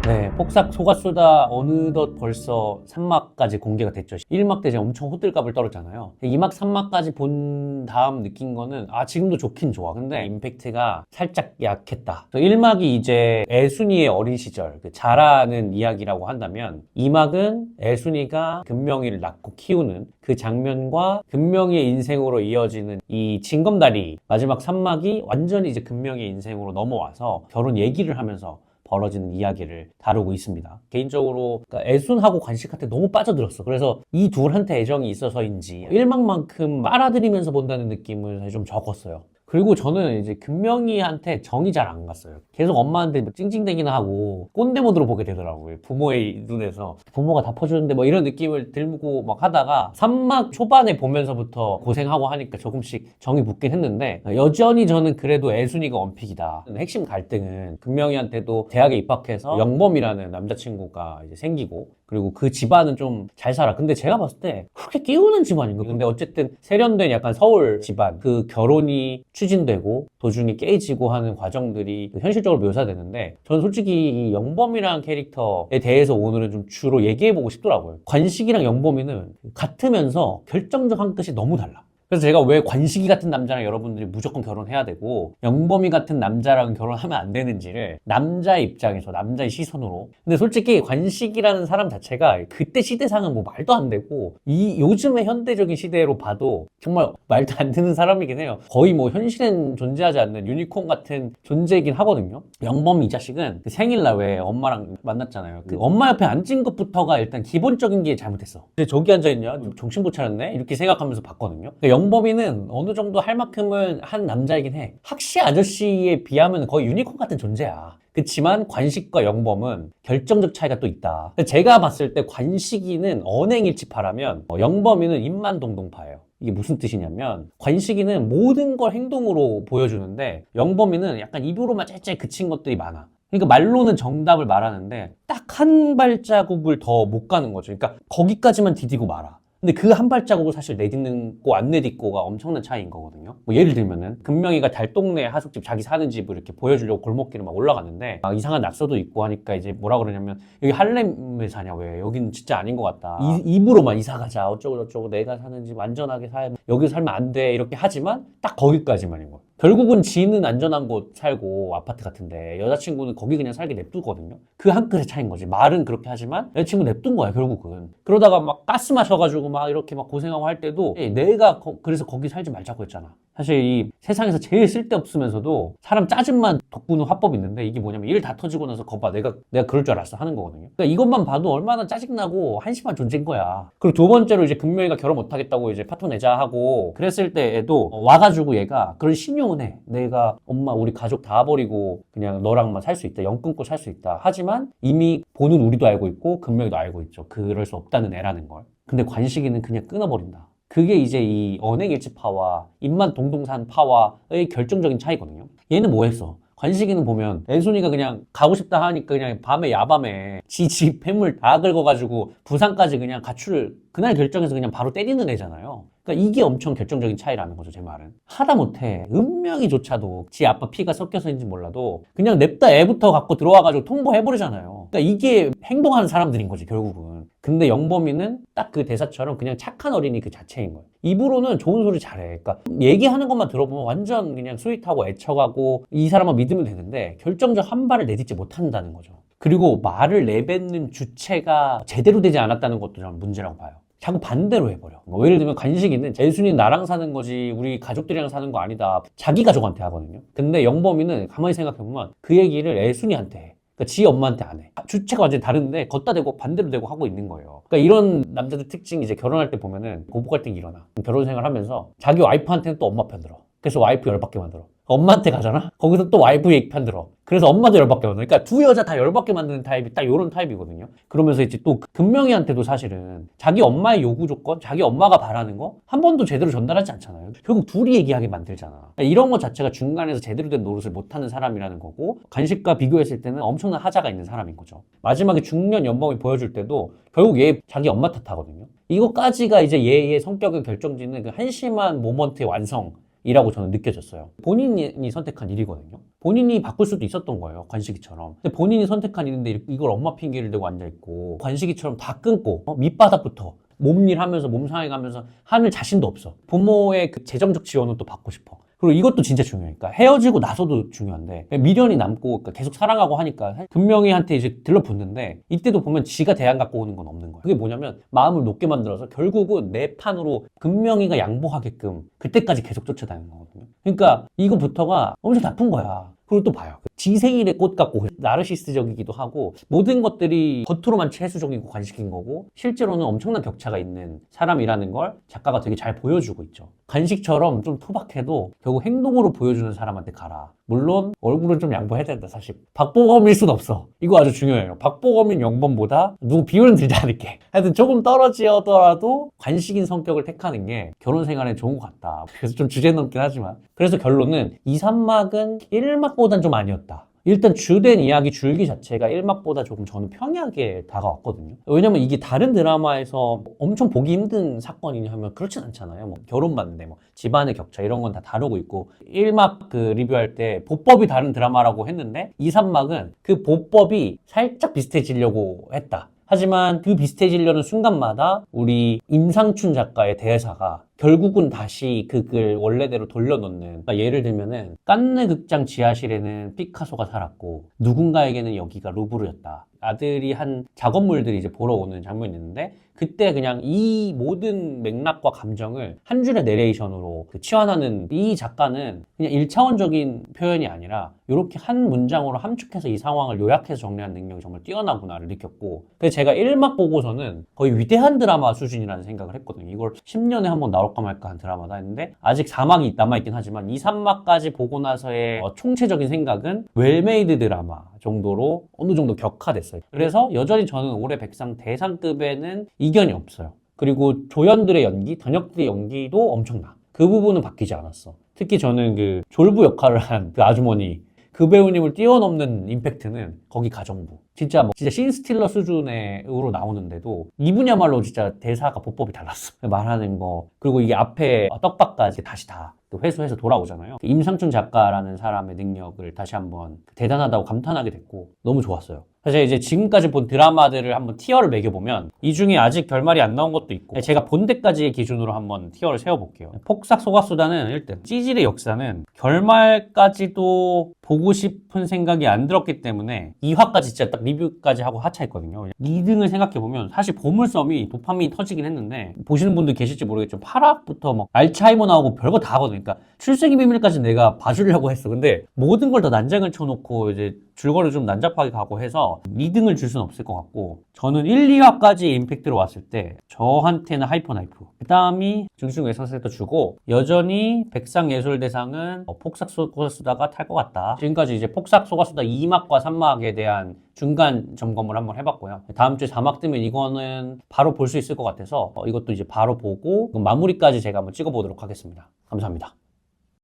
네, 폭삭 속았수다 어느덧 벌써 3막까지 공개가 됐죠. 1막 때 제가 엄청 호들갑을 떨었잖아요. 2막, 3막까지 본 다음 느낀 거는 지금도 좋긴 좋아. 근데 임팩트가 살짝 약했다. 1막이 이제 애순이의 어린 시절, 그 자라는 이야기라고 한다면 2막은 애순이가 금명이를 낳고 키우는 그 장면과 금명이의 인생으로 이어지는 이 징검다리 마지막 3막이 완전히 이제 금명이의 인생으로 넘어와서 결혼 얘기를 하면서 벌어지는 이야기를 다루고 있습니다. 개인적으로 그러니까 애순하고 관식한테 너무 빠져들었어. 그래서 이 둘한테 애정이 있어서인지 1막만큼 빨아들이면서 본다는 느낌을 좀 적었어요. 그리고 저는 이제 금명이한테 정이 잘 안 갔어요. 계속 엄마한테 뭐 찡찡대기나 하고 꼰대 모드로 보게 되더라고요. 부모의 눈에서 부모가 다 퍼주는데 뭐 이런 느낌을 들고 막 하다가 3막 초반에 보면서부터 고생하고 하니까 조금씩 정이 붙긴 했는데 여전히 저는 그래도 애순이가 원픽이다. 핵심 갈등은 금명이한테도 대학에 입학해서 영범이라는 남자친구가 이제 생기고 그리고 그 집안은 좀 잘 살아. 근데 제가 봤을 때 그렇게 끼우는 집안인가? 근데 어쨌든 세련된 약간 서울 집안 그 결혼이 추진되고 도중에 깨지고 하는 과정들이 현실적으로 묘사되는데 저는 솔직히 이 영범이라는 캐릭터에 대해서 오늘은 좀 주로 얘기해보고 싶더라고요. 관식이랑 영범이는 같으면서 결정적 한 뜻이 너무 달라. 그래서 제가 왜 관식이 같은 남자랑 여러분들이 무조건 결혼해야 되고 영범이 같은 남자랑 결혼하면 안 되는지를 남자의 입장에서 남자의 시선으로 근데 솔직히 관식이라는 사람 자체가 그때 시대상은 뭐 말도 안 되고 이 요즘의 현대적인 시대로 봐도 정말 말도 안 되는 사람이긴 해요. 거의 뭐 현실엔 존재하지 않는 유니콘 같은 존재이긴 하거든요. 영범이 이 자식은 그 생일날 왜 엄마랑 만났잖아요. 그 엄마 옆에 앉은 것부터가 일단 기본적인 게 잘못했어. 근데 저기 앉아있냐? 정신 못 차렸네? 이렇게 생각하면서 봤거든요. 그러니까 영범이는 어느 정도 할 만큼은 한 남자이긴 해. 학시 아저씨에 비하면 거의 유니콘 같은 존재야. 그렇지만 관식과 영범은 결정적 차이가 또 있다. 제가 봤을 때 관식이는 언행일치파라면 영범이는 입만동동파예요. 이게 무슨 뜻이냐면 관식이는 모든 걸 행동으로 보여주는데 영범이는 약간 입으로만 짤짤 그친 것들이 많아. 그러니까 말로는 정답을 말하는데 딱 한 발자국을 더 못 가는 거죠. 그러니까 거기까지만 디디고 말아. 근데 그 한 발자국을 사실 내딛고 안 내딛고가 엄청난 차이인 거거든요. 뭐 예를 들면은 금명이가 달동네 하숙집 자기 사는 집을 이렇게 보여주려고 골목길을 막 올라갔는데 막 이상한 낙서도 있고 하니까 이제 뭐라 그러냐면 여기 할렘에 사냐 왜 여기는 진짜 아닌 것 같다. 입으로만 이사 가자 어쩌고 저쩌고 내가 사는 집 안전하게 여기 살면 안 돼 이렇게 하지만 딱 거기까지만인 거예요. 결국은 지는 안전한 곳 살고 아파트 같은데 여자친구는 거기 그냥 살게 냅두거든요. 그 한 끗의 차이인 거지. 말은 그렇게 하지만 여자친구 냅둔 거야 결국은. 그러다가 막 가스 마셔가지고 막 이렇게 막 고생하고 할 때도 내가 그래서 거기 살지 말자고 했잖아. 사실 이 세상에서 제일 쓸데없으면서도 사람 짜증만 돋구는 화법이 있는데 이게 뭐냐면 일 다 터지고 나서 거봐 내가 그럴 줄 알았어 하는 거거든요. 그러니까 이것만 봐도 얼마나 짜증나고 한심한 존재인 거야. 그리고 두 번째로 이제 금명이가 결혼 못하겠다고 이제 파토 내자 하고 그랬을 때에도 와가지고 얘가 그런 신용은 해. 내가 엄마 우리 가족 다 버리고 그냥 너랑만 살 수 있다. 영 끊고 살 수 있다. 하지만 이미 보는 우리도 알고 있고 금명이도 알고 있죠. 그럴 수 없다는 애라는 걸. 근데 관식이는 그냥 끊어버린다. 그게 이제 이 언행일치파와 입만 동동산 파와의 결정적인 차이거든요. 얘는 뭐 했어? 관식이는 보면 애순이가 그냥 가고 싶다 하니까 그냥 밤에 야밤에 집 폐물 다 긁어가지고 부산까지 그냥 가출을 그날 결정해서 그냥 바로 때리는 애잖아요. 그러니까 이게 엄청 결정적인 차이라는 거죠, 제 말은. 하다못해 은명이조차도 지 아빠 피가 섞여서인지 몰라도 그냥 냅다 애부터 갖고 들어와가지고 통보해버리잖아요. 그러니까 이게 행동하는 사람들인 거지, 결국은. 근데 영범이는 딱 그 대사처럼 그냥 착한 어린이 그 자체인 거예요. 입으로는 좋은 소리 잘해. 그러니까 얘기하는 것만 들어보면 완전 그냥 스윗하고 애처가고 이 사람만 믿으면 되는데 결정적 한 발을 내딛지 못한다는 거죠. 그리고 말을 내뱉는 주체가 제대로 되지 않았다는 것도 저는 문제라고 봐요. 자꾸 반대로 해버려. 뭐 예를 들면 관식이는 애순이 나랑 사는 거지 우리 가족들이랑 사는 거 아니다. 자기 가족한테 하거든요. 근데 영범이는 가만히 생각해보면 그 얘기를 애순이한테 해. 그러니까 지 엄마한테 안 해. 주체가 완전히 다른데 걷다 대고 반대로 대고 하고 있는 거예요. 그러니까 이런 남자들 특징이 이제 결혼할 때 보면은 고부 갈등이 일어나. 결혼 생활 하면서 자기 와이프한테는 또 엄마 편 들어. 그래서 와이프 열받게 만들어. 엄마한테 가잖아? 거기서 또 와이프 얘기 편 들어. 그래서 엄마도 열받게 만들어. 그러니까 두 여자 다 열받게 만드는 타입이 딱 요런 타입이거든요. 그러면서 이제 또 금명이한테도 사실은 자기 엄마의 요구 조건, 자기 엄마가 바라는 거 한 번도 제대로 전달하지 않잖아요. 결국 둘이 얘기하게 만들잖아. 그러니까 이런 것 자체가 중간에서 제대로 된 노릇을 못하는 사람이라는 거고 관식과 비교했을 때는 엄청난 하자가 있는 사람인 거죠. 마지막에 중년 연봉이 보여줄 때도 결국 얘 자기 엄마 탓하거든요. 이것까지가 이제 얘의 성격을 결정짓는 그 한심한 모먼트의 완성. 이라고 저는 느껴졌어요. 본인이 선택한 일이거든요. 본인이 바꿀 수도 있었던 거예요. 관식이처럼. 근데 본인이 선택한 일인데 이걸 엄마 핑계를 대고 앉아있고 관식이처럼 다 끊고 밑바닥부터 몸일 하면서 몸상해 가면서 하는 자신도 없어. 부모의 그 재정적 지원은 또 받고 싶어. 그리고 이것도 진짜 중요하니까 헤어지고 나서도 중요한데 미련이 남고 계속 사랑하고 하니까 금명이한테 이제 들러붙는데 이때도 보면 지가 대안 갖고 오는 건 없는 거야. 그게 뭐냐면 마음을 높게 만들어서 결국은 내 판으로 금명이가 양보하게끔 그때까지 계속 쫓아다니는 거거든요. 그러니까 이거부터가 엄청 나쁜 거야. 그리고 또 봐요. 지생일의 꽃 같고 나르시스적이기도 하고 모든 것들이 겉으로만 채수적이고 관식인 거고 실제로는 엄청난 격차가 있는 사람이라는 걸 작가가 되게 잘 보여주고 있죠. 관식처럼 좀 투박해도 결국 행동으로 보여주는 사람한테 가라. 물론 얼굴은 좀 양보해야 된다 사실. 박보검일 순 없어. 이거 아주 중요해요. 박보검인 영범보다 누구 비율은 들지 않을게. 하여튼 조금 떨어지더라도 관식인 성격을 택하는 게 결혼 생활에 좋은 것 같다. 그래서 좀 주제 넘긴 하지만 그래서 결론은 2, 3막은 1막보단 좀 아니었다. 일단 주된 이야기 줄기 자체가 1막보다 조금 저는 평이하게 다가왔거든요. 왜냐면 이게 다른 드라마에서 엄청 보기 힘든 사건이냐 하면 그렇진 않잖아요. 뭐 결혼 받는데 뭐 집안의 격차 이런 건 다 다루고 있고 1막 그 리뷰할 때 보법이 다른 드라마라고 했는데 2, 3막은 그 보법이 살짝 비슷해지려고 했다. 하지만 그 비슷해지려는 순간마다 우리 임상춘 작가의 대사가 결국은 다시 그 글 원래대로 돌려놓는, 그러니까 예를 들면은 깐느 극장 지하실에는 피카소가 살았고 누군가에게는 여기가 루브르였다. 아들이 한 작업물들이 이제 보러 오는 장면이 있는데 그때 그냥 이 모든 맥락과 감정을 한 줄의 내레이션으로 치환하는 이 작가는 그냥 1차원적인 표현이 아니라 이렇게 한 문장으로 함축해서 이 상황을 요약해서 정리하는 능력이 정말 뛰어나구나를 느꼈고, 그래서 제가 1막 보고서는 거의 위대한 드라마 수준이라는 생각을 했거든요. 이걸 10년에 한번 나올까 말까 한 드라마다 했는데 아직 4막이 남아있긴 하지만 2, 3막까지 보고 나서의 총체적인 생각은 웰메이드 드라마 정도로 어느 정도 격화됐어요. 그래서 여전히 저는 올해 백상 대상급에는 이견이 없어요. 그리고 조연들의 연기, 단역들의 연기도 엄청나. 그 부분은 바뀌지 않았어. 특히 저는 그 졸부 역할을 한 그 아주머니, 그 배우님을 뛰어넘는 임팩트는 거기 가정부. 진짜 신스틸러 수준으로 나오는데도 이분야말로 진짜 대사가 보법이 달랐어. 말하는 거, 그리고 이게 앞에 떡밥까지 다시 다 회수해서 돌아오잖아요. 임상춘 작가라는 사람의 능력을 다시 한번 대단하다고 감탄하게 됐고 너무 좋았어요. 사실 이제 지금까지 본 드라마들을 한번 티어를 매겨보면 이 중에 아직 결말이 안 나온 것도 있고 제가 본 데까지의 기준으로 한번 티어를 세워볼게요. 폭삭 소가수다는 1등, 찌질의 역사는 결말까지도 보고 싶은 생각이 안 들었기 때문에 2화까지 진짜 딱 리뷰까지 하고 하차했거든요. 2등을 생각해보면 사실 보물섬이 도파민이 터지긴 했는데 보시는 분들 계실지 모르겠지만 8화부터 막 알츠하이머 나오고 별거 다 하거든요. 그러니까 출생의 비밀까지 내가 봐주려고 했어. 근데 모든 걸 다 난장을 쳐놓고 이제 줄거리 좀 난잡하게 가고 해서 2등을 줄 수는 없을 것 같고 저는 1, 2화까지 임팩트로 왔을 때 저한테는 하이퍼나이프, 그 다음이 중증외상세도 주고 여전히 백상예술대상은 폭삭 소가수다가 탈 것 같다. 지금까지 이제 폭삭 소가수다 2막과 3막에 대한 중간 점검을 한번 해봤고요. 다음 주에 4막 뜨면 이거는 바로 볼 수 있을 것 같아서 이것도 이제 바로 보고 마무리까지 제가 한번 찍어보도록 하겠습니다. 감사합니다.